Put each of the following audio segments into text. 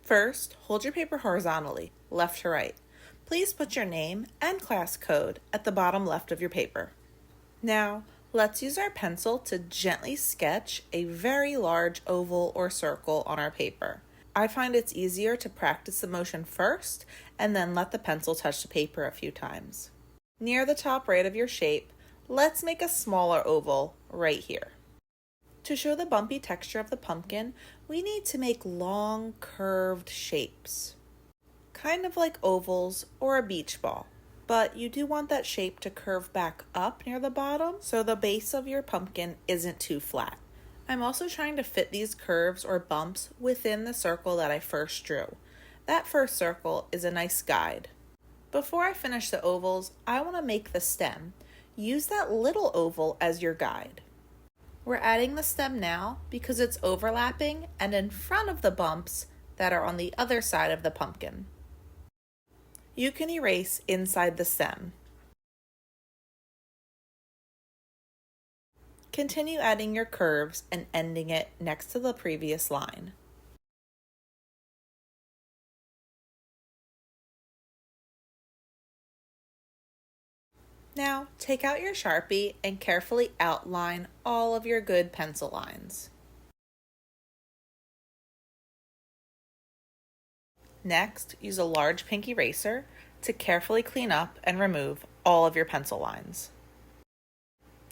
First, hold your paper horizontally, left to right. Please put your name and class code at the bottom left of your paper. Now, let's use our pencil to gently sketch a very large oval or circle on our paper. I find it's easier to practice the motion first and then let the pencil touch the paper a few times. Near the top right of your shape, let's make a smaller oval right here. To show the bumpy texture of the pumpkin, we need to make long, curved shapes, kind of like ovals or a beach ball. But you do want that shape to curve back up near the bottom so the base of your pumpkin isn't too flat. I'm also trying to fit these curves or bumps within the circle that I first drew. That first circle is a nice guide. Before I finish the ovals, I want to make the stem. Use that little oval as your guide. We're adding the stem now because it's overlapping and in front of the bumps that are on the other side of the pumpkin. You can erase inside the stem. Continue adding your curves and ending it next to the previous line. Now, take out your Sharpie and carefully outline all of your good pencil lines. Next, use a large pink eraser to carefully clean up and remove all of your pencil lines.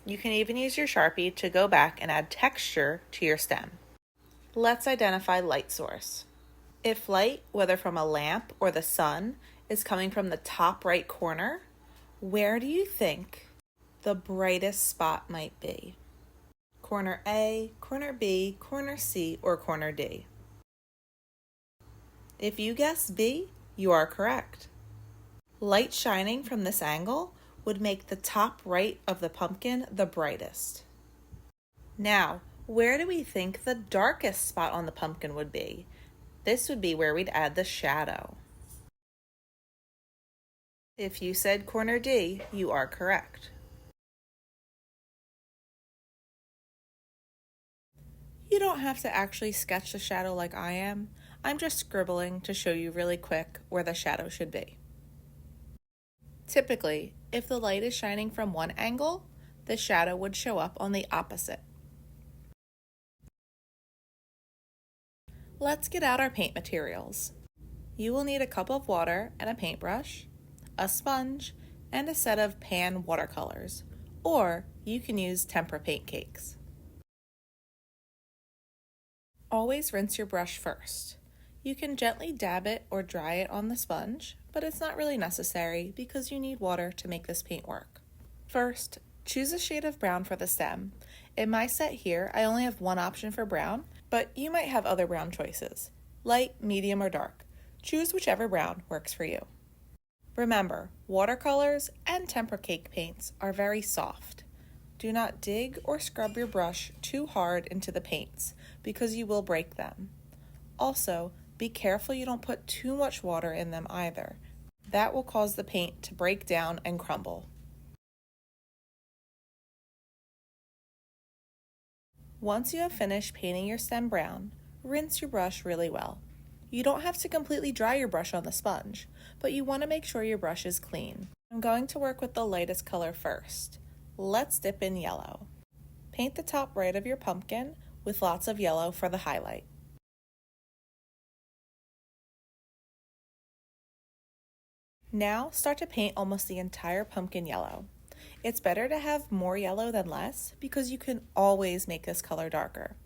You can even use your Sharpie to go back and add texture to your stem. Let's identify light source. If light, whether from a lamp or the sun, is coming from the top right corner, where do you think the brightest spot might be? Corner A, corner B, corner C, or corner D? If you guess B, you are correct. Light shining from this angle would make the top right of the pumpkin the brightest. Now, where do we think the darkest spot on the pumpkin would be? This would be where we'd add the shadow. If you said corner D, you are correct. You don't have to actually sketch the shadow like I am. I'm just scribbling to show you really quick where the shadow should be. Typically, if the light is shining from one angle, the shadow would show up on the opposite. Let's get out our paint materials. You will need a cup of water and a paintbrush, a sponge, and a set of pan watercolors, or you can use tempera paint cakes. Always rinse your brush first. You can gently dab it or dry it on the sponge, but it's not really necessary because you need water to make this paint work. First, choose a shade of brown for the stem. In my set here, I only have one option for brown, but you might have other brown choices, light, medium, or dark. Choose whichever brown works for you. Remember, watercolors and tempera cake paints are very soft. Do not dig or scrub your brush too hard into the paints because you will break them. Also, be careful you don't put too much water in them either. That will cause the paint to break down and crumble. Once you have finished painting your stem brown, rinse your brush really well. You don't have to completely dry your brush on the sponge, but you want to make sure your brush is clean. I'm going to work with the lightest color first. Let's dip in yellow. Paint the top right of your pumpkin with lots of yellow for the highlight. Now start to paint almost the entire pumpkin yellow. It's better to have more yellow than less because you can always make this color darker.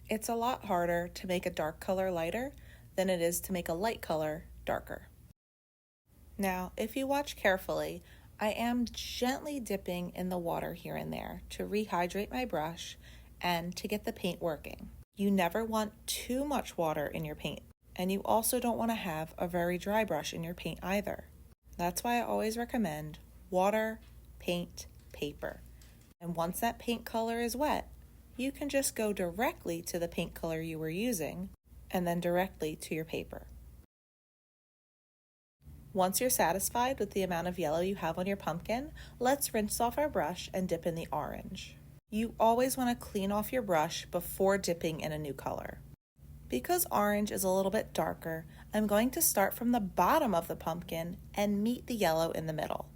It's a lot harder to make a dark color lighter than it is to make a light color darker. Now, if you watch carefully, I am gently dipping in the water here and there to rehydrate my brush and to get the paint working. You never want too much water in your paint, and you also don't want to have a very dry brush in your paint either. That's why I always recommend water, paint, paper. And once that paint color is wet, you can just go directly to the paint color you were using and then directly to your paper. Once you're satisfied with the amount of yellow you have on your pumpkin, let's rinse off our brush and dip in the orange. You always want to clean off your brush before dipping in a new color. Because orange is a little bit darker, I'm going to start from the bottom of the pumpkin and meet the yellow in the middle.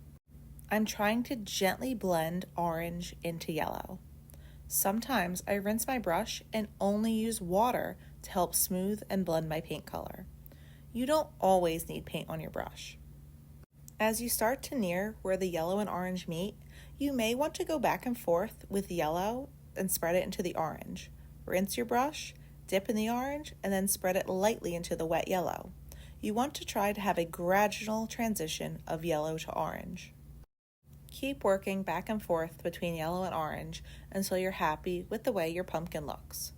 I'm trying to gently blend orange into yellow. Sometimes I rinse my brush and only use water to help smooth and blend my paint color. You don't always need paint on your brush. As you start to near where the yellow and orange meet, you may want to go back and forth with yellow and spread it into the orange. Rinse your brush, dip in the orange, and then spread it lightly into the wet yellow. You want to try to have a gradual transition of yellow to orange. Keep working back and forth between yellow and orange until you're happy with the way your pumpkin looks.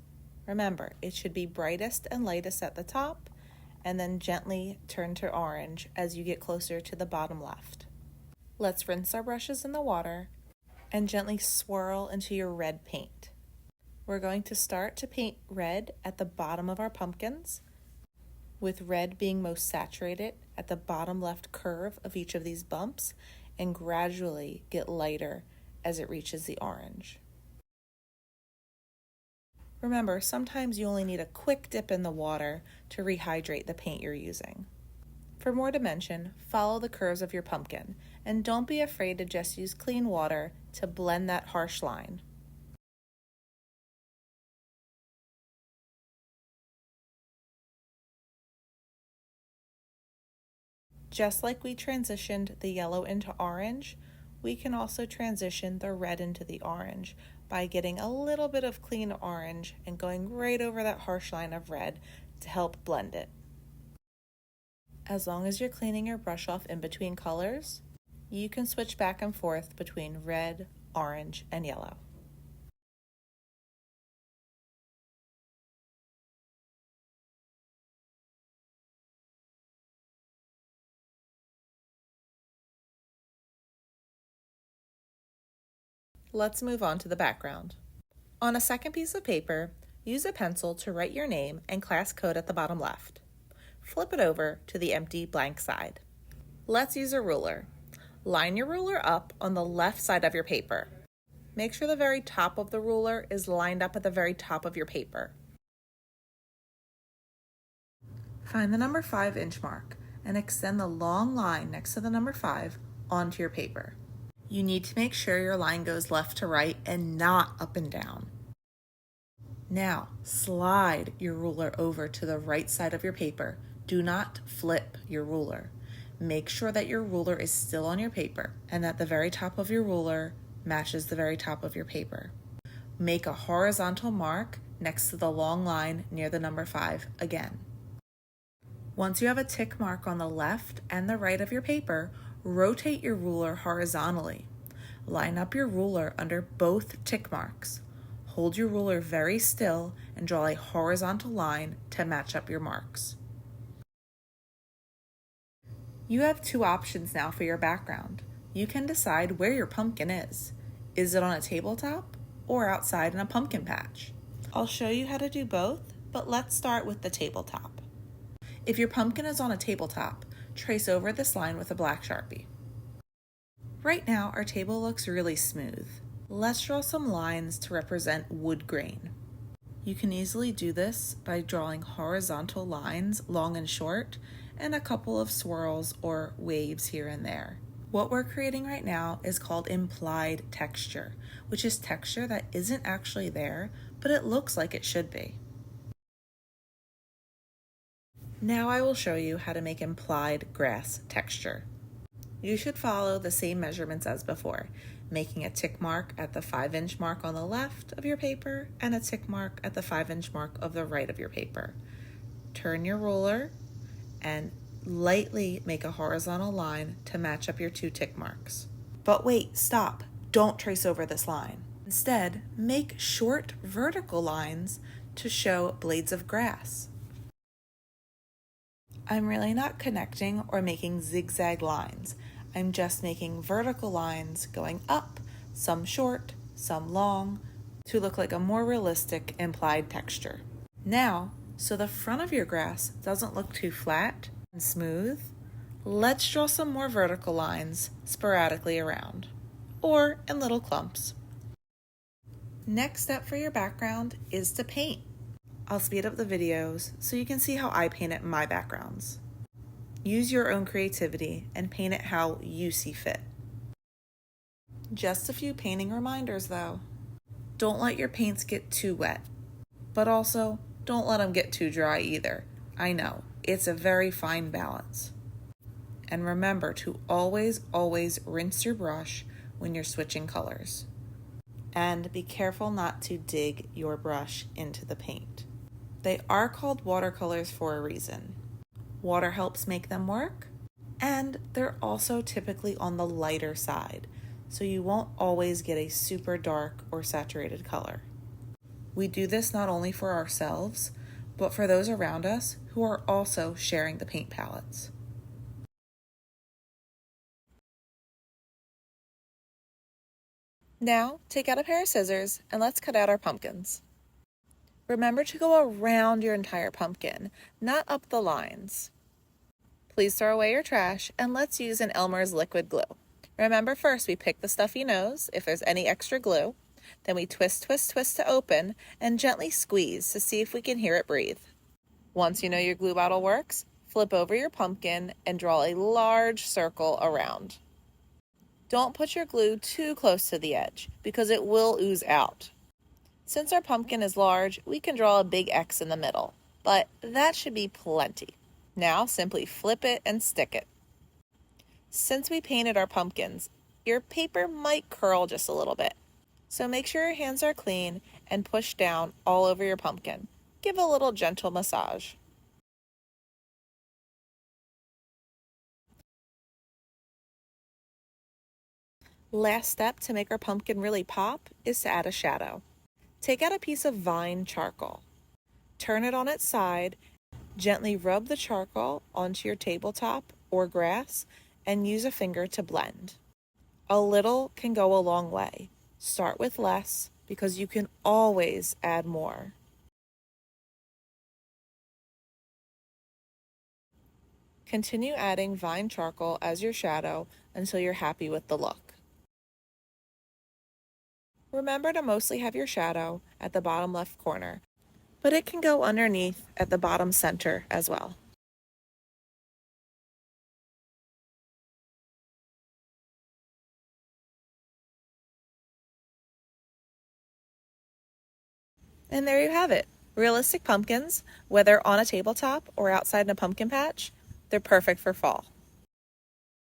Remember, it should be brightest and lightest at the top, and then gently turn to orange as you get closer to the bottom left. Let's rinse our brushes in the water and gently swirl into your red paint. We're going to start to paint red at the bottom of our pumpkins, with red being most saturated at the bottom left curve of each of these bumps, and gradually get lighter as it reaches the orange. Remember, sometimes you only need a quick dip in the water to rehydrate the paint you're using. For more dimension, follow the curves of your pumpkin, and don't be afraid to just use clean water to blend that harsh line. Just like we transitioned the yellow into orange, we can also transition the red into the orange by getting a little bit of clean orange and going right over that harsh line of red to help blend it. As long as you're cleaning your brush off in between colors, you can switch back and forth between red, orange, and yellow. Let's move on to the background. On a second piece of paper, use a pencil to write your name and class code at the bottom left. Flip it over to the empty blank side. Let's use a ruler. Line your ruler up on the left side of your paper. Make sure the very top of the ruler is lined up at the very top of your paper. Find the number 5-inch mark and extend the long line next to the number 5 onto your paper. You need to make sure your line goes left to right and not up and down. Now, slide your ruler over to the right side of your paper. Do not flip your ruler. Make sure that your ruler is still on your paper and that the very top of your ruler matches the very top of your paper. Make a horizontal mark next to the long line near the number 5 again. Once you have a tick mark on the left and the right of your paper, rotate your ruler horizontally. Line up your ruler under both tick marks. Hold your ruler very still and draw a horizontal line to match up your marks. You have 2 options now for your background. You can decide where your pumpkin is. Is it on a tabletop or outside in a pumpkin patch? I'll show you how to do both, but let's start with the tabletop. If your pumpkin is on a tabletop, trace over this line with a black Sharpie. Right now, our table looks really smooth. Let's draw some lines to represent wood grain. You can easily do this by drawing horizontal lines, long and short, and a couple of swirls or waves here and there. What we're creating right now is called implied texture, which is texture that isn't actually there, but it looks like it should be. Now I will show you how to make implied grass texture. You should follow the same measurements as before, making a tick mark at the 5-inch mark on the left of your paper and a tick mark at the 5-inch mark of the right of your paper. Turn your ruler and lightly make a horizontal line to match up your 2 tick marks. But wait, stop. Don't trace over this line. Instead, make short vertical lines to show blades of grass. I'm really not connecting or making zigzag lines. I'm just making vertical lines going up, some short, some long, to look like a more realistic implied texture. Now, so the front of your grass doesn't look too flat and smooth, let's draw some more vertical lines sporadically around, or in little clumps. Next step for your background is to paint. I'll speed up the videos so you can see how I paint it in my backgrounds. Use your own creativity and paint it how you see fit. Just a few painting reminders though. Don't let your paints get too wet, but also don't let them get too dry either. I know, it's a very fine balance. And remember to always rinse your brush when you're switching colors. And be careful not to dig your brush into the paint. They are called watercolors for a reason. Water helps make them work, and they're also typically on the lighter side, so you won't always get a super dark or saturated color. We do this not only for ourselves, but for those around us who are also sharing the paint palettes. Now, take out a pair of scissors and let's cut out our pumpkins. Remember to go around your entire pumpkin, not up the lines. Please throw away your trash and let's use an Elmer's liquid glue. Remember first we pick the stuffy nose if there's any extra glue, then we twist to open and gently squeeze to see if we can hear it breathe. Once you know your glue bottle works, flip over your pumpkin and draw a large circle around. Don't put your glue too close to the edge because it will ooze out. Since our pumpkin is large, we can draw a big X in the middle, but that should be plenty. Now simply flip it and stick it. Since we painted our pumpkins, your paper might curl just a little bit, so make sure your hands are clean and push down all over your pumpkin. Give a little gentle massage. Last step to make our pumpkin really pop is to add a shadow. Take out a piece of vine charcoal. Turn it on its side, gently rub the charcoal onto your tabletop or grass, and use a finger to blend. A little can go a long way. Start with less because you can always add more. Continue adding vine charcoal as your shadow until you're happy with the look. Remember to mostly have your shadow at the bottom left corner, but it can go underneath at the bottom center as well. And there you have it. Realistic pumpkins, whether on a tabletop or outside in a pumpkin patch, they're perfect for fall.